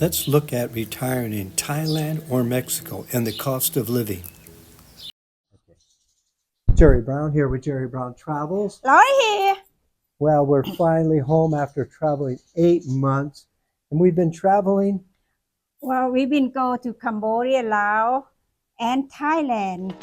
Let's look at retiring in Thailand or Mexico and the cost of living. Jerry Brown here with Jerry Brown Travels. Lori here. Well, we're finally home after traveling 8 months, and we've been traveling. Well, we've been go to Cambodia, Laos, and Thailand.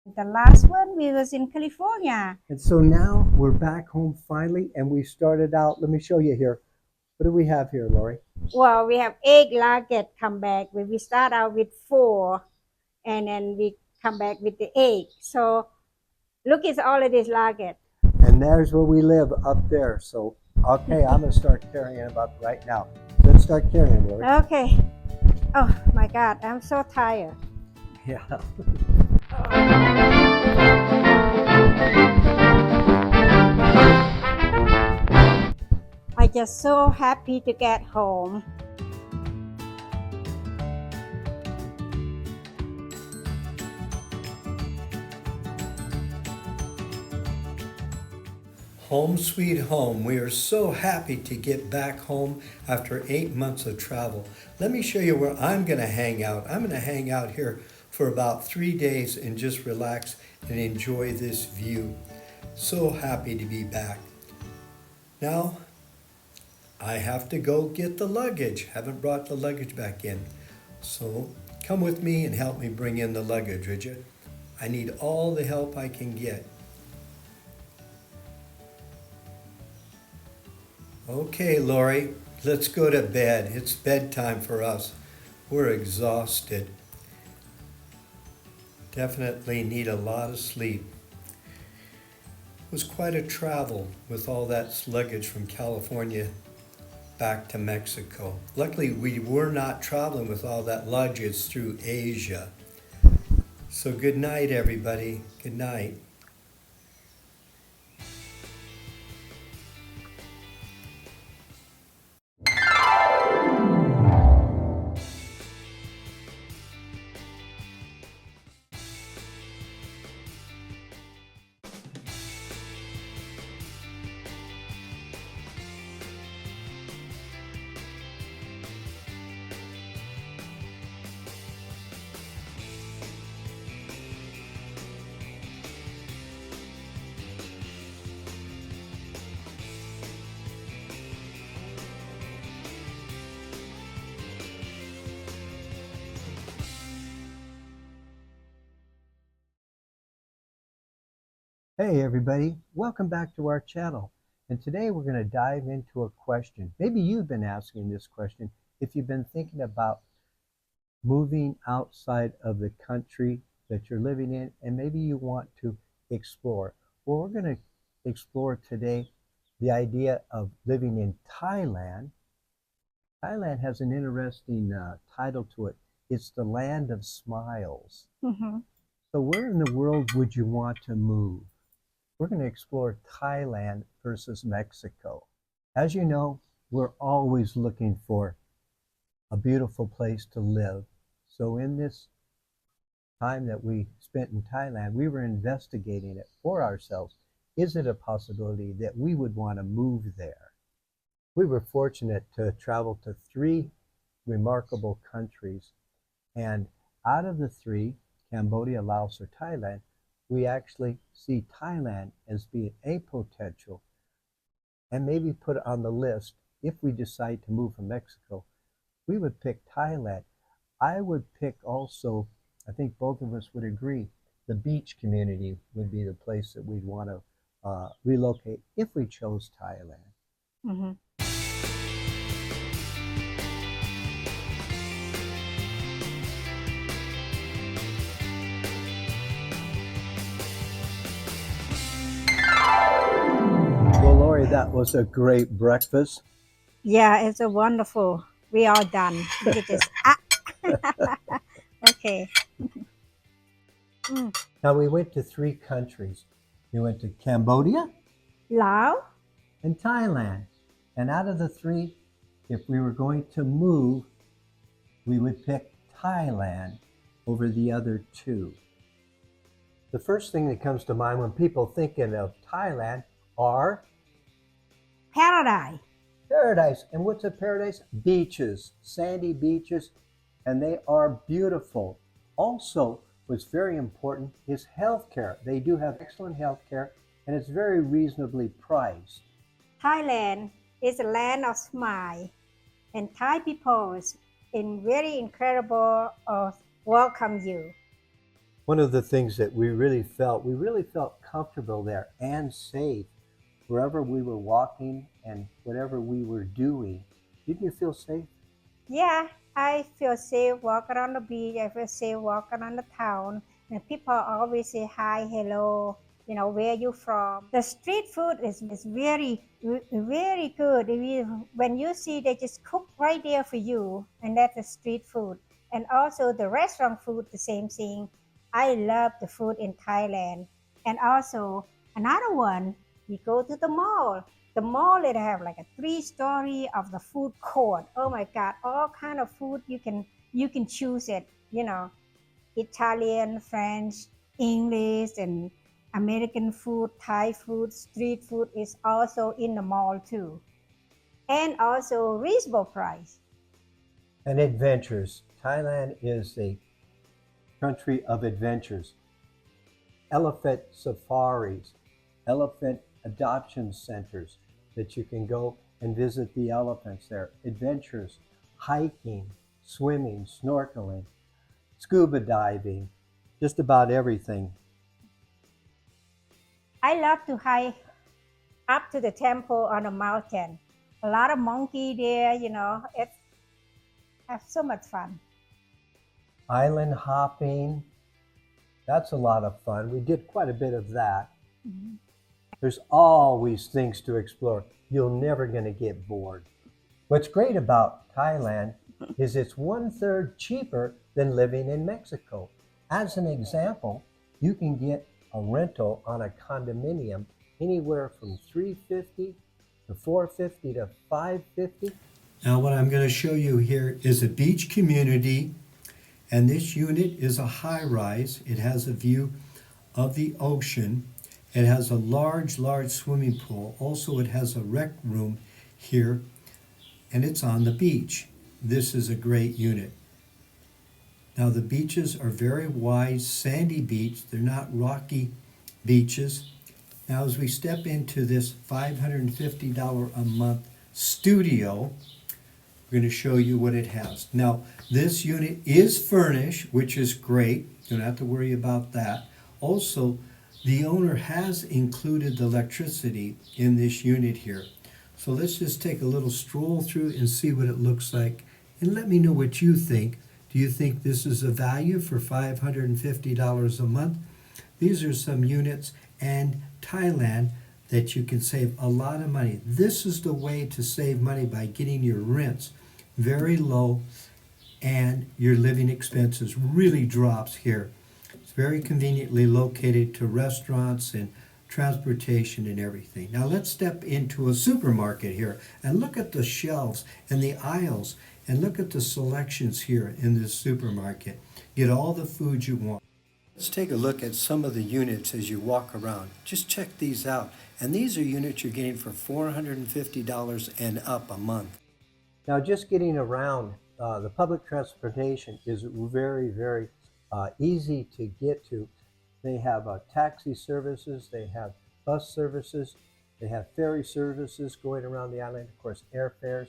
And the last one, we was in California. And so now we're back home finally, and we started out. Let me show you here. What do we have here, Lori? Well, we have 8 luggage come back. We start out with 4, and then we come back with the 8. So look, it's all of this luggage. And there's where we live, up there. So, okay, I'm going to start carrying them up right now. Let's start carrying, Lori. Okay. Oh my God, I'm so tired. Yeah. I just so happy to get home. Home sweet home. We are so happy to get back home after 8 months of travel. Let me show you where I'm going to hang out. I'm going to hang out here for about 3 days and just relax and enjoy this view. So happy to be back. Now, I have to go get the luggage. Haven't brought the luggage back in. So come with me and help me bring in the luggage, would you? I need all the help I can get. Okay, Lori, let's go to bed. It's bedtime for us. We're exhausted. Definitely need a lot of sleep. It was quite a travel with all that luggage from California back to Mexico. Luckily, we were not traveling with all that luggage through Asia. So good night, everybody. Good night. Hey everybody, welcome back to our channel. And today we're going to dive into a question. Maybe you've been asking this question if you've been thinking about moving outside of the country that you're living in, and maybe you want to explore. Well, we're going to explore today the idea of living in Thailand. Thailand has an interesting title to it. It's the land of smiles. Mm-hmm. So where in the world would you want to move? We're going to explore Thailand versus Mexico. As you know, we're always looking for a beautiful place to live. So in this time that we spent in Thailand, we were investigating it for ourselves. Is it a possibility that we would want to move there? We were fortunate to travel to 3 remarkable countries. And out of the 3, Cambodia, Laos, or Thailand, we actually see Thailand as being a potential and maybe put it on the list. If we decide to move from Mexico, we would pick Thailand. I would pick also, I think both of us would agree, the beach community would be the place that we'd want to relocate if we chose Thailand. Mm-hmm. Lori, that was a great breakfast. Yeah, it's a wonderful. We all done. Look at this. Ah. Okay. Mm. Now, we went to 3 countries. We went to Cambodia Lao. and Thailand. And out of the 3, if we were going to move, we would pick Thailand over the other 2. The first thing that comes to mind when people thinking of Thailand are Paradise. paradise. And what's a paradise? Beaches, sandy beaches, and they are beautiful. Also, what's very important is healthcare. They do have excellent healthcare, and it's very reasonably priced. Thailand is a land of smile, and Thai people in very incredible welcome you. One of the things that we really felt comfortable there and safe wherever we were walking and whatever we were doing. Didn't you feel safe? Yeah, I feel safe walking on the beach. I feel safe walking on the town. And people always say hi, hello, where you from. The street food is very, very good. When you see they just cook right there for you, and that's the street food. And also the restaurant food, the same thing. I love the food in Thailand. And also another one, we go to the mall. The mall, it have like a 3-story of the food court. Oh my God, all kind of food you can choose it. Italian, French, English, and American food, Thai food, street food is also in the mall too, and also reasonable price. And adventures. Thailand is a country of adventures. Elephant safaris, elephant adoption centers that you can go and visit the elephants there. Adventures, hiking, swimming, snorkeling, scuba diving, just about everything. I love to hike up to the temple on a mountain. A lot of monkey there, it's have so much fun. Island hopping, that's a lot of fun. We did quite a bit of that. Mhm. There's always things to explore. You're never going to get bored. What's great about Thailand is it's 1/3 cheaper than living in Mexico. As an example, you can get a rental on a condominium anywhere from $350 to $450 to $550. Now what I'm going to show you here is a beach community, and this unit is a high-rise. It has a view of the ocean. It has a large swimming pool. Also, it has a rec room here, and it's on the beach. This is a great unit. Now, the beaches are very wide, sandy beach. They're not rocky beaches. Now, as we step into this $550 a month studio, we're going to show you what it has. Now, this unit is furnished, which is great. You don't have to worry about that. Also, the owner has included the electricity in this unit here. So let's just take a little stroll through and see what it looks like. And let me know what you think. Do you think this is a value for $550 a month? These are some units and Thailand that you can save a lot of money. This is the way to save money, by getting your rents very low and your living expenses really drops here. It's very conveniently located to restaurants and transportation and everything. Now let's step into a supermarket here and look at the shelves and the aisles and look at the selections here in this supermarket. Get all the food you want. Let's take a look at some of the units as you walk around. Just check these out. And these are units you're getting for $450 and up a month. Now just getting around, the public transportation is very easy to get to. They have taxi services, they have bus services, they have ferry services going around the island, of course airfares,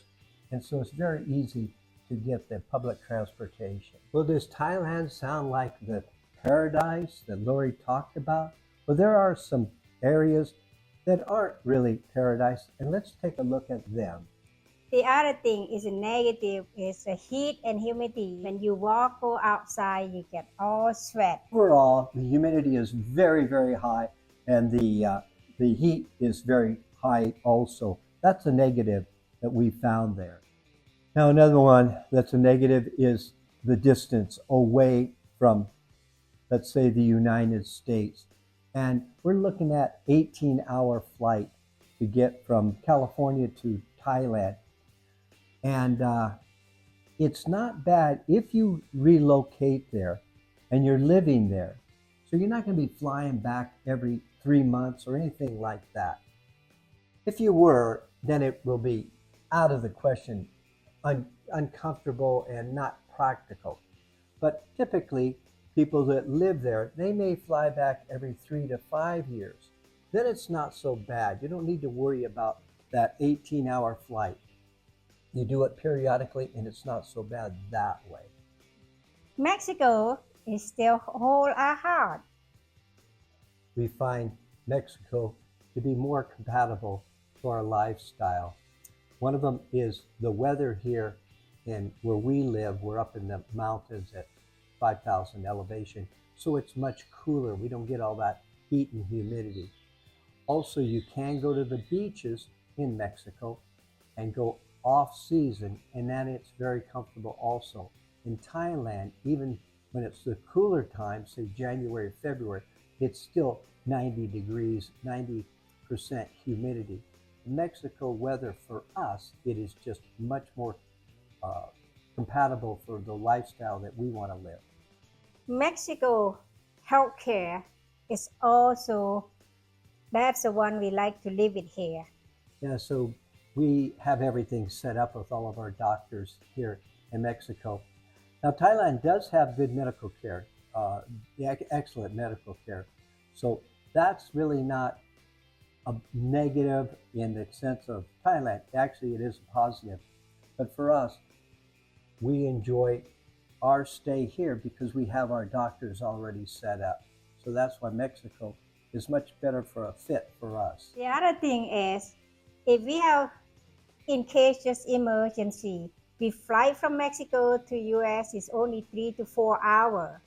and so it's very easy to get the public transportation. Well, does Thailand sound like the paradise that Lori talked about? Well, there are some areas that aren't really paradise, and let's take a look at them. The other thing is negative is the heat and humidity. When you go outside, you get all sweat. Overall, the humidity is very high, and the heat is very height also. That's a negative that we found there. Now, another one that's a negative is the distance away from, let's say, the United States. And we're looking at 18-hour flight to get from California to Thailand. And it's not bad if you relocate there and you're living there. So you're not going to be flying back every 3 months or anything like that. If you were, then it will be out of the question, uncomfortable and not practical. But typically, people that live there, they may fly back every 3 to 5 years. Then it's not so bad. You don't need to worry about that 18-hour flight. You do it periodically, and it's not so bad that way. Mexico is still hold our heart. We find Mexico to be more compatible to our lifestyle. One of them is the weather here in where we live. We're up in the mountains at 5,000 elevation, so it's much cooler. We don't get all that heat and humidity. Also, you can go to the beaches in Mexico and go off season, and then it's very comfortable also. In Thailand, even when it's the cooler time, say January, February, it's still 90 degrees, 90% humidity. Mexico weather for us, it is just much more compatible for the lifestyle that we want to live. Mexico healthcare is also, that's the one we like to live it here. Yeah, so we have everything set up with all of our doctors here in Mexico. Now, Thailand does have good medical care, excellent medical care. So that's really not a negative in the sense of Thailand. Actually, it is a positive. But for us, we enjoy our stay here because we have our doctors already set up. So that's why Mexico is much better for a fit for us. The other thing is, if we have, in case just emergency, we fly from Mexico to US is only 3 to 4 hours.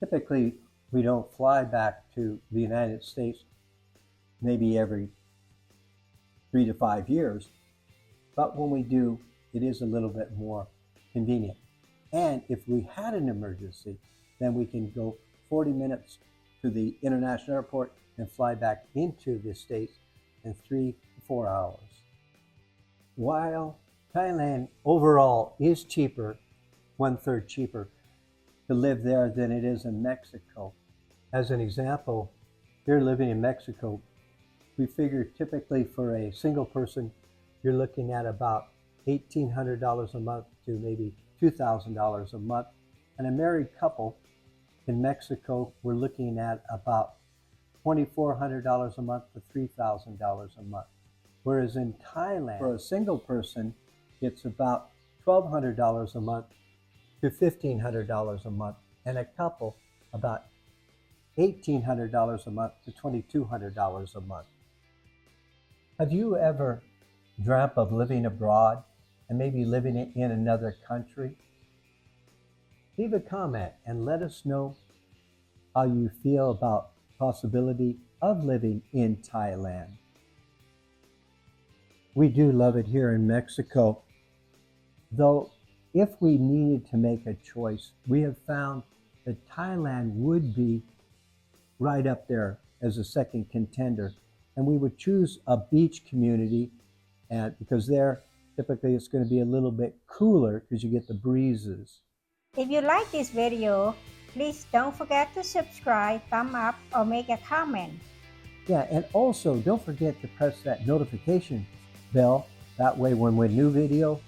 Typically, we don't fly back to the United States maybe every 3 to 5 years, but when we do, it is a little bit more convenient. And if we had an emergency, then we can go 40 minutes to the international airport and fly back into the States in 3 to 4 hours. While Thailand overall is cheaper, 1/3 cheaper to live there than it is in Mexico. As an example, here living in Mexico, we figure typically for a single person, you're looking at about $1,800 a month to maybe $2,000 a month. And a married couple in Mexico, we're looking at about $2,400 a month to $3,000 a month. Whereas in Thailand, for a single person, it's about $1,200 a month to $1,500 a month, and a couple about $1,800 a month to $2,200 a month. Have you ever dreamt of living abroad and maybe living in another country? Leave a comment and let us know how you feel about possibility of living in Thailand. We do love it here in Mexico, though if we needed to make a choice, we have found that Thailand would be right up there as a second contender, and we would choose a beach community, and because there typically it's going to be a little bit cooler because you get the breezes. If you like this video, please don't forget to subscribe, thumb up, or make a comment. Yeah, and also don't forget to press that notification bell. That way when a new video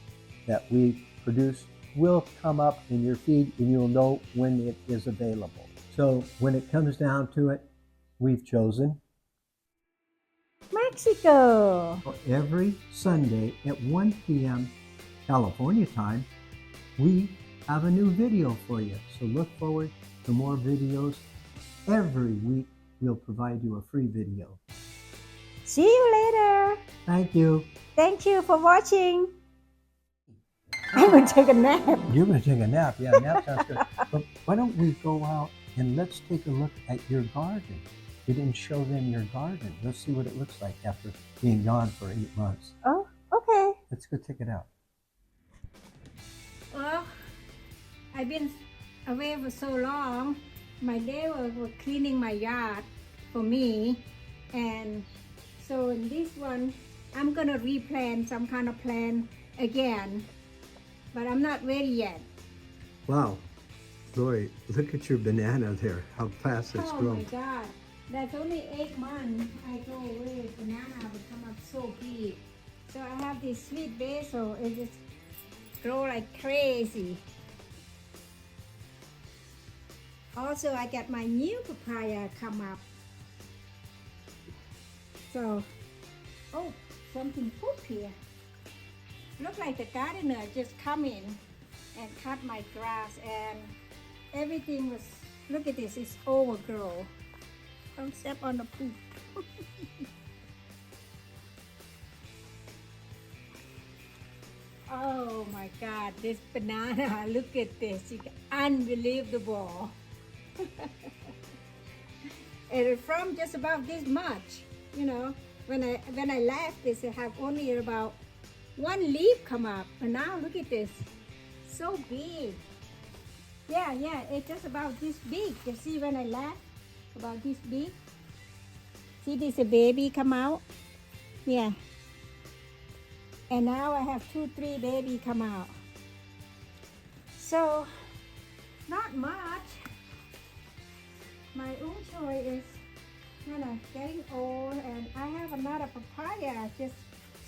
that we produce will come up in your feed and you'll know when it is available. So when it comes down to it, we've chosen Mexico! every Sunday at 1 p.m. California time, we have a new video for you. So look forward to more videos. Every week, we'll provide you a free video. See you later! Thank you. Thank you for watching. I'm going to take a nap. You're going to take a nap. Yeah, nap sounds good. But why don't we go out and let's take a look at your garden? You didn't show them your garden. Let's see what it looks like after being gone for 8 months. Oh, okay. Let's go check it out. Well, I've been away for so long. My neighbor was cleaning my yard for me, and so in this one, I'm gonna replant some kind of plant again, but I'm not ready yet. Wow. Lori, look at your banana there, how fast it's Oh grown. my God, that's only 8 months. I go away, banana will come up so big. So I have this sweet basil, it just grow like crazy. Also, I got my new papaya come up. So, oh, something poop here. Look like the gardener just come in and cut my grass, and everything was, look at this, it's overgrown. Don't step on the poop. Oh my God, this banana, look at this, unbelievable. It's from just about this much, you know. When I left this, I have only about one leaf come up, and now look at this, so big. Yeah, it's just about this big. You see when I left, about this big. See this a baby come out? Yeah. And now I have 2-3 baby come out. So, not much. My choy is kind of getting old, and I have another papaya just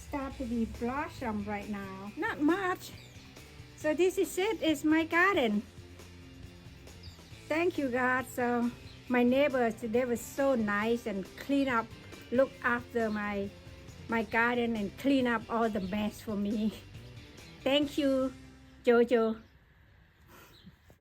start to be blossom right now. Not much. So this is it. It's my garden. Thank you, God. So my neighbors, they were so nice and clean up, look after my garden and clean up all the mess for me. Thank you, Jojo.